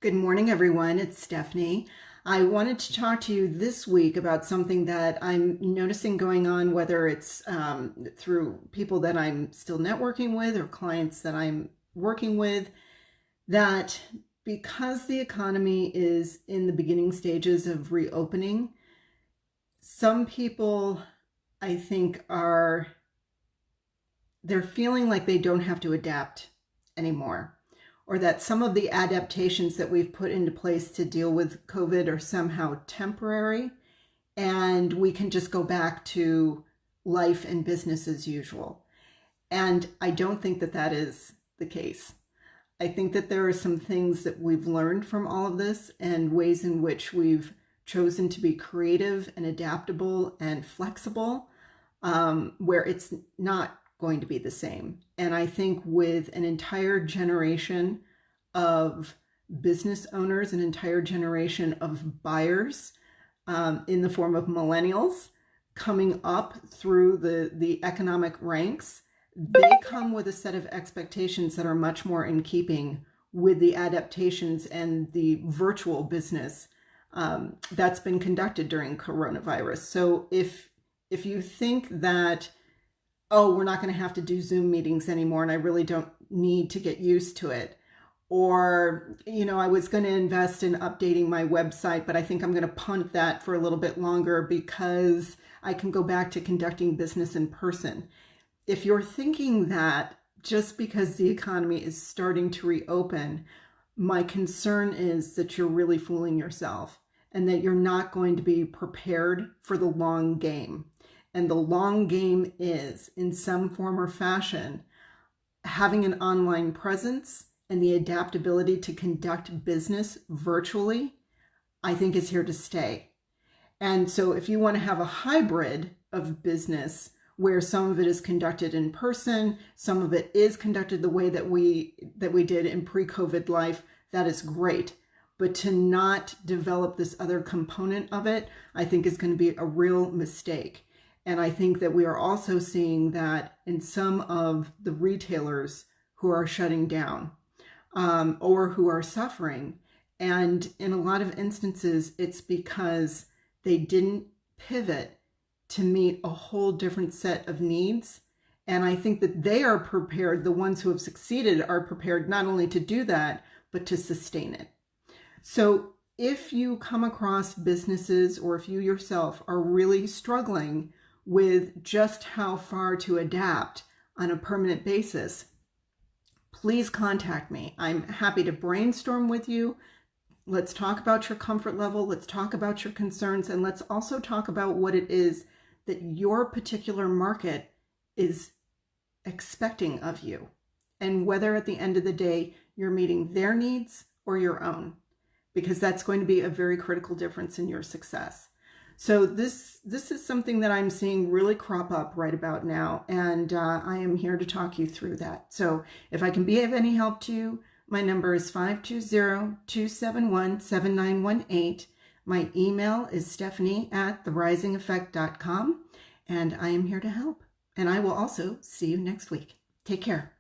Good morning, everyone. It's Stephanie. I wanted to talk to you this week about something that I'm noticing going on, whether it's through people that I'm still networking with or clients that I'm working with, that because the economy is in the beginning stages of reopening, some people, I think, they're feeling like they don't have to adapt anymore, or that some of the adaptations that we've put into place to deal with COVID are somehow temporary and we can just go back to life and business as usual. And I don't think that that is the case. I think that there are some things that we've learned from all of this and ways in which we've chosen to be creative and adaptable and flexible, where it's not going to be the same. And I think with an entire generation of business owners, an entire generation of buyers in the form of millennials coming up through the economic ranks, they come with a set of expectations that are much more in keeping with the adaptations and the virtual business that's been conducted during coronavirus. So if you think that, oh, we're not going to have to do Zoom meetings anymore and I really don't need to get used to it. Or, I was going to invest in updating my website, but I think I'm going to punt that for a little bit longer because I can go back to conducting business in person. If you're thinking that just because the economy is starting to reopen, my concern is that you're really fooling yourself and that you're not going to be prepared for the long game. And the long game is, in some form or fashion, having an online presence and the adaptability to conduct business virtually, I think is here to stay. And so if you want to have a hybrid of business where some of it is conducted in person, some of it is conducted the way that we did in pre-COVID life, that is great. But to not develop this other component of it, I think is going to be a real mistake. And I think that we are also seeing that in some of the retailers who are shutting down or who are suffering. And in a lot of instances, it's because they didn't pivot to meet a whole different set of needs. And I think that they are prepared, the ones who have succeeded are prepared not only to do that, but to sustain it. So if you come across businesses or if you yourself are really struggling with just how far to adapt on a permanent basis, please contact me. I'm happy to brainstorm with you. Let's talk about your comfort level. Let's talk about your concerns. And let's also talk about what it is that your particular market is expecting of you and whether at the end of the day you're meeting their needs or your own, because that's going to be a very critical difference in your success. So this is something that I'm seeing really crop up right about now, and I am here to talk you through that. So if I can be of any help to you, my number is 520-271-7918. My email is stephanie@therisingeffect.com, and I am here to help. And I will also see you next week. Take care.